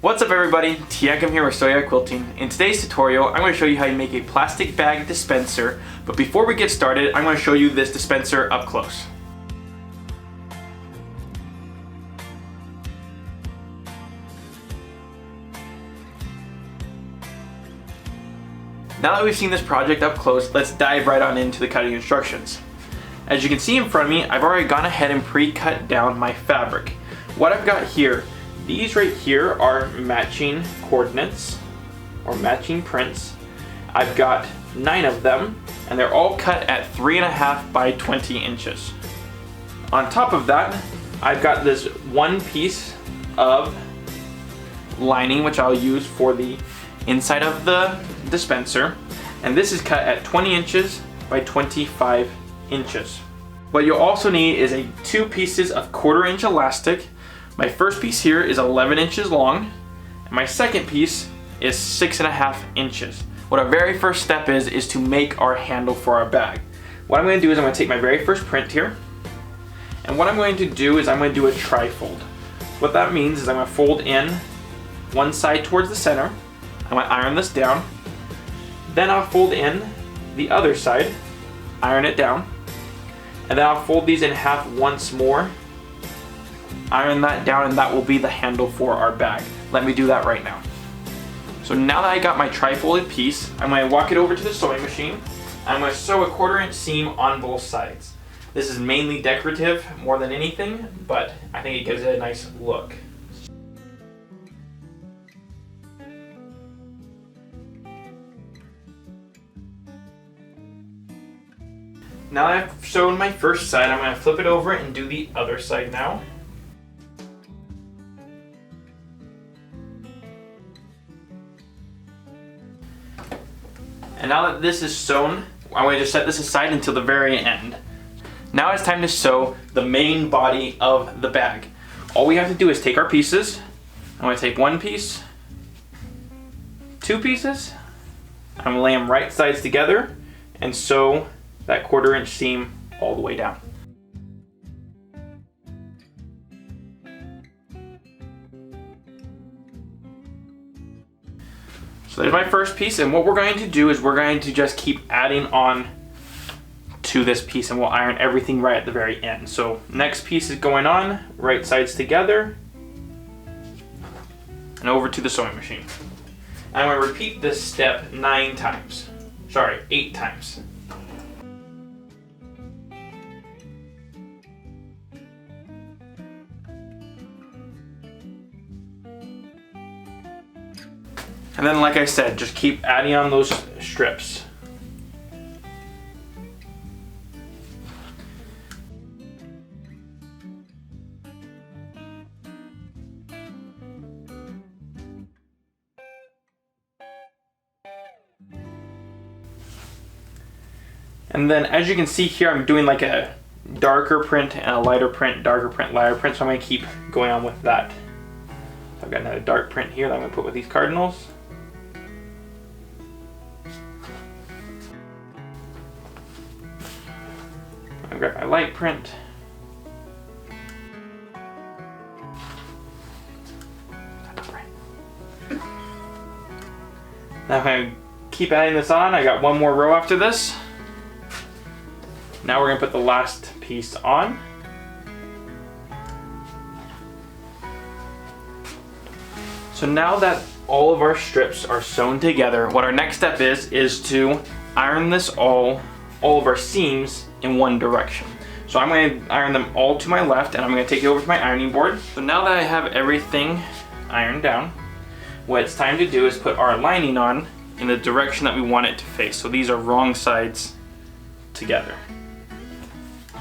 What's up everybody, Teancum here with Sew Yeah Quilting. In today's tutorial, I'm going to show you how you make a plastic bag dispenser, but before we get started, I'm going to show you this dispenser up close. Now that we've seen this project up close, let's dive right on into the cutting instructions. As you can see in front of me, I've already gone ahead and pre-cut down my fabric. What I've got here, these right here are matching coordinates or matching prints. I've got 9 of them and they're all cut at 3.5 by 20 inches. On top of that, I've got this one piece of lining which I'll use for the inside of the dispenser, and this is cut at 20 inches by 25 inches. What you'll also need is 2 pieces of 1/4 inch elastic. My first piece here is 11 inches long, and my second piece is 6.5 inches. What our very first step is to make our handle for our bag. What I'm going to do is I'm going to take my very first print here, and what I'm going to do is I'm going to do a tri-fold. What that means is I'm going to fold in one side towards the center, I'm going to iron this down, then I'll fold in the other side, iron it down, and then I'll fold these in half once more, iron that down, and that will be the handle for our bag. Let me do that right now. So now that I got my tri-folded piece, I'm going to walk it over to the sewing machine. I'm going to sew a 1/4 inch seam on both sides. This is mainly decorative more than anything, but I think it gives it a nice look. Now that I've sewn my first side, I'm going to flip it over and do the other side now. And now that this is sewn, I'm going to just set this aside until the very end. Now it's time to sew the main body of the bag. All we have to do is take our pieces. I'm going to take 1 piece, 2 pieces, I'm going to lay them right sides together and sew that 1/4 inch seam all the way down. So there's my first piece, and what we're going to do is we're going to just keep adding on to this piece, and we'll iron everything right at the very end. So next piece is going on, right sides together, and over to the sewing machine. I'm going to repeat this step 8 times. And then, like I said, just keep adding on those strips. And then, as you can see here, I'm doing like a darker print and a lighter print, darker print, lighter print, so I'm going to keep going on with that. So I've got another dark print here that I'm going to put with these cardinals. I'm going to grab my light print. Now I'm going to keep adding this on. I got 1 more row after this. Now we're going to put the last piece on. So now that all of our strips are sewn together, what our next step is to iron this all of our seams in one direction. So I'm going to iron them all to my left, and I'm going to take it over to my ironing board. So now that I have everything ironed down, what it's time to do is put our lining on in the direction that we want it to face. So these are wrong sides together.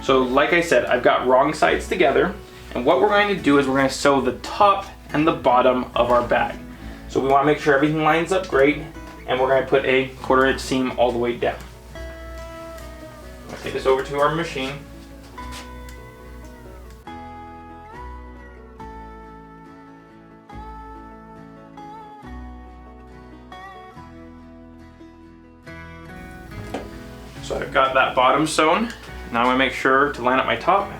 So like I said, I've got wrong sides together, and what we're going to do is we're going to sew the top and the bottom of our bag. So we want to make sure everything lines up great, and we're going to put a 1/4 inch seam all the way down. I'm going to take this over to our machine. So I've got that bottom sewn. Now I'm going to make sure to line up my top.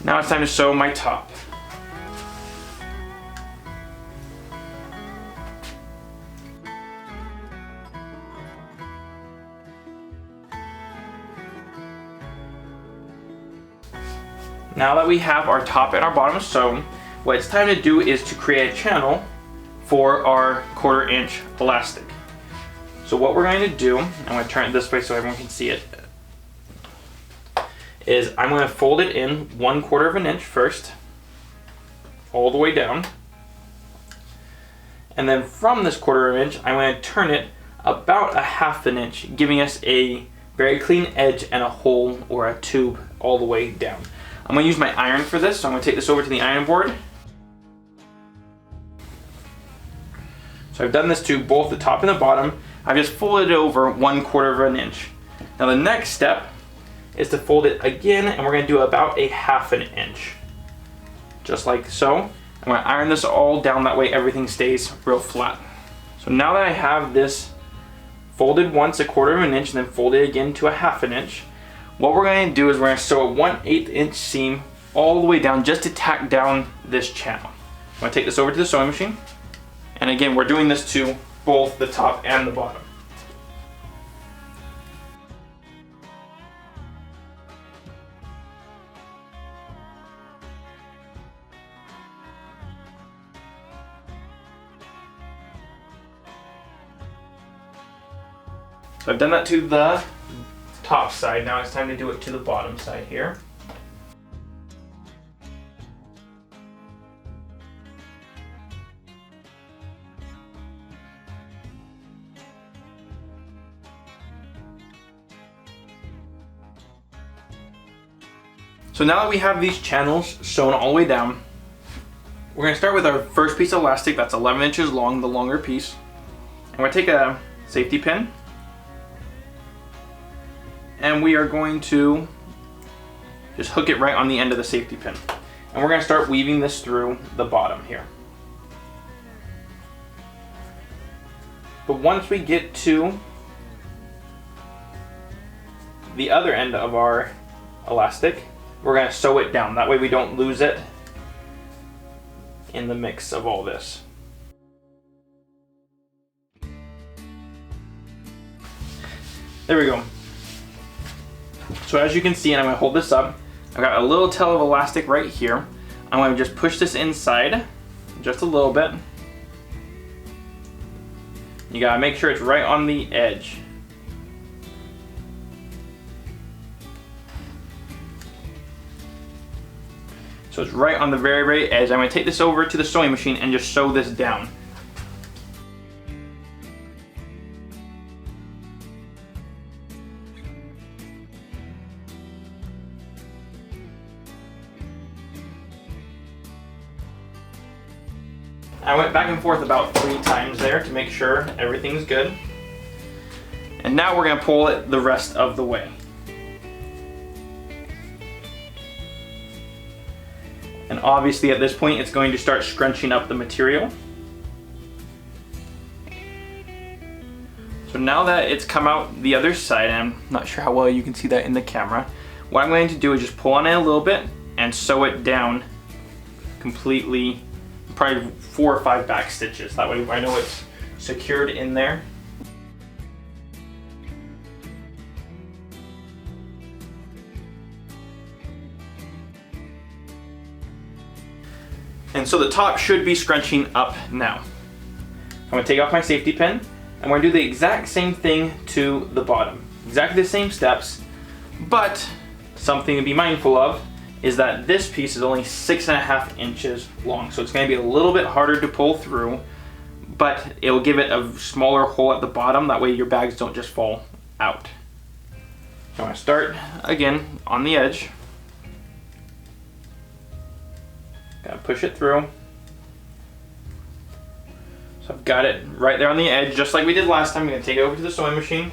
Now it's time to sew my top. Now that we have our top and our bottom sewn, what it's time to do is to create a channel for our 1/4 inch elastic. So what we're going to do, I'm going to turn it this way so everyone can see it, is I'm going to fold it in 1/4 inch first, all the way down. And then from this 1/4 inch, I'm going to turn it about a 1/2 inch, giving us a very clean edge and a hole or a tube all the way down. I'm going to use my iron for this, so I'm going to take this over to the iron board. So I've done this to both the top and the bottom. I've just folded it over 1/4 inch. Now the next step is to fold it again, and we're going to do about a 1/2 inch. Just like so. I'm going to iron this all down, that way everything stays real flat. So now that I have this folded once 1/4 inch and then folded again to a 1/2 inch, what we're going to do is we're going to sew a 1/8 inch seam all the way down just to tack down this channel. I'm going to take this over to the sewing machine. And again, we're doing this to both the top and the bottom. So I've done that to the top side. Now it's time to do it to the bottom side here. So now that we have these channels sewn all the way down, we're going to start with our first piece of elastic that's 11 inches long, the longer piece. And we're going to take a safety pin, and we are going to just hook it right on the end of the safety pin. And we're going to start weaving this through the bottom here. But once we get to the other end of our elastic, we're going to sew it down. That way we don't lose it in the mix of all this. There we go. So as you can see, and I'm going to hold this up, I've got a little tail of elastic right here. I'm going to just push this inside just a little bit. You got to make sure it's right on the edge. So it's right on the very, very edge. I'm going to take this over to the sewing machine and just sew this down. I went back and forth about 3 times there to make sure everything's good. And now we're going to pull it the rest of the way. And obviously at this point it's going to start scrunching up the material. So now that it's come out the other side, and I'm not sure how well you can see that in the camera, what I'm going to do is just pull on it a little bit and sew it down completely, probably 4 or 5 back stitches. That way I know it's secured in there. And so the top should be scrunching up now. I'm going to take off my safety pin. I'm going to do the exact same thing to the bottom. Exactly the same steps, but something to be mindful of is that this piece is only 6.5 inches long. So it's going to be a little bit harder to pull through, but it will give it a smaller hole at the bottom. That way your bags don't just fall out. So I'm going to start again on the edge. Gotta push it through. So I've got it right there on the edge, just like we did last time. I'm gonna take it over to the sewing machine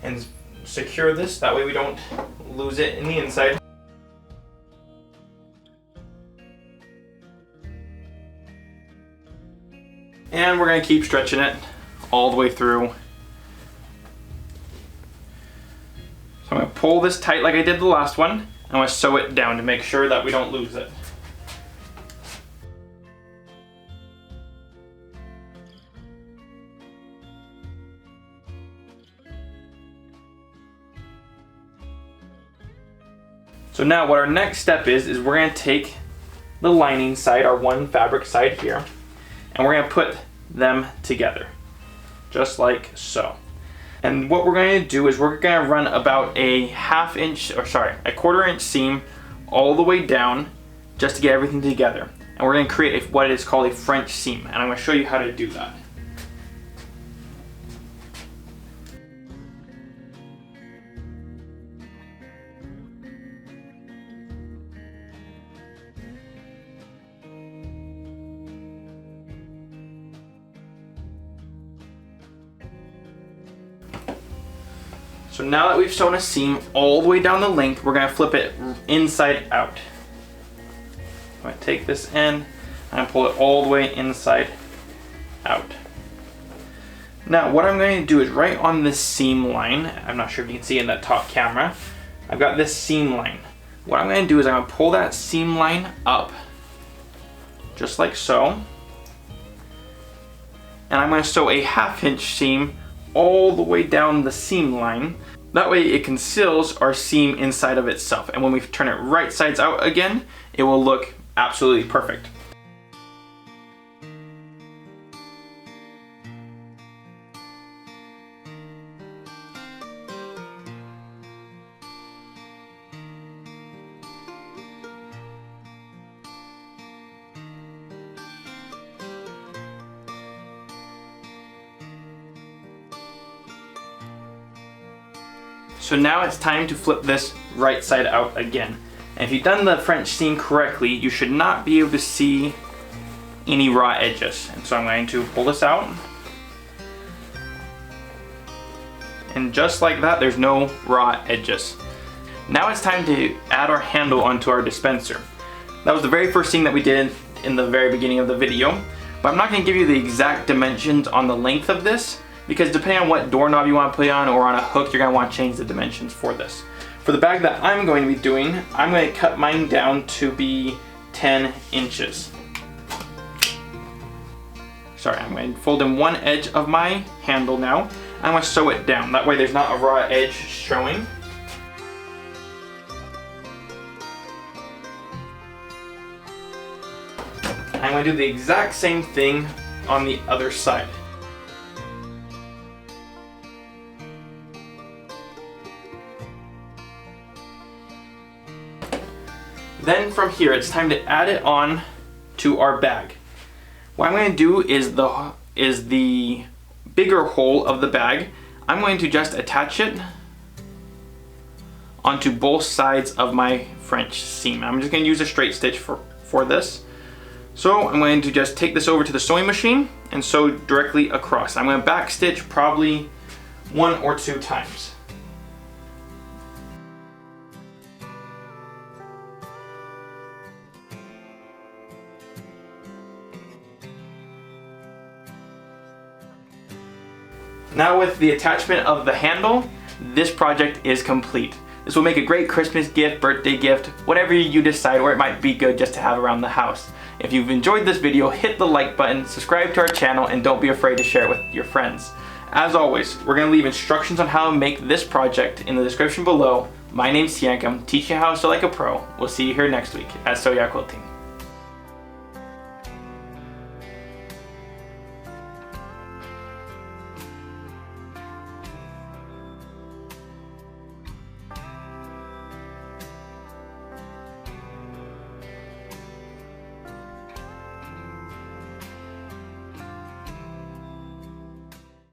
and secure this. That way we don't lose it in the inside. And we're gonna keep stretching it all the way through. So I'm gonna pull this tight like I did the last one. I'm going to sew it down to make sure that we don't lose it. So now what our next step is we're going to take the lining side, our one fabric side here, and we're going to put them together, just like so. And what we're going to do is we're going to run about a quarter inch seam all the way down just to get everything together. And we're going to create what is called a French seam, and I'm going to show you how to do that. So now that we've sewn a seam all the way down the length, we're going to flip it inside out. I'm going to take this end and pull it all the way inside out. Now what I'm going to do is right on this seam line, I'm not sure if you can see in that top camera, I've got this seam line. What I'm going to do is I'm going to pull that seam line up, just like so. And I'm going to sew a 1/2 inch seam all the way down the seam line. That way it conceals our seam inside of itself, and when we turn it right sides out again, it will look absolutely perfect. So now it's time to flip this right side out again. And if you've done the French seam correctly, you should not be able to see any raw edges. And so I'm going to pull this out. And just like that, there's no raw edges. Now it's time to add our handle onto our dispenser. That was the very first thing that we did in the very beginning of the video. But I'm not going to give you the exact dimensions on the length of this, because depending on what doorknob you want to put it on or on a hook, you're going to want to change the dimensions for this. For the bag that I'm going to be doing, I'm going to cut mine down to be 10 inches. Sorry, I'm going to fold in one edge of my handle now. I'm going to sew it down. That way there's not a raw edge showing. I'm going to do the exact same thing on the other side. Then from here, it's time to add it on to our bag. What I'm going to do is the bigger hole of the bag, I'm going to just attach it onto both sides of my French seam. I'm just going to use a straight stitch for this. So I'm going to just take this over to the sewing machine and sew directly across. I'm going to back stitch probably 1 or 2 times. Now with the attachment of the handle, this project is complete. This will make a great Christmas gift, birthday gift, whatever you decide, or it might be good just to have around the house. If you've enjoyed this video, hit the like button, subscribe to our channel, and don't be afraid to share it with your friends. As always, we're going to leave instructions on how to make this project in the description below. My name's Teancum, teach you how to sew like a pro. We'll see you here next week at Sew Yeah Quilting.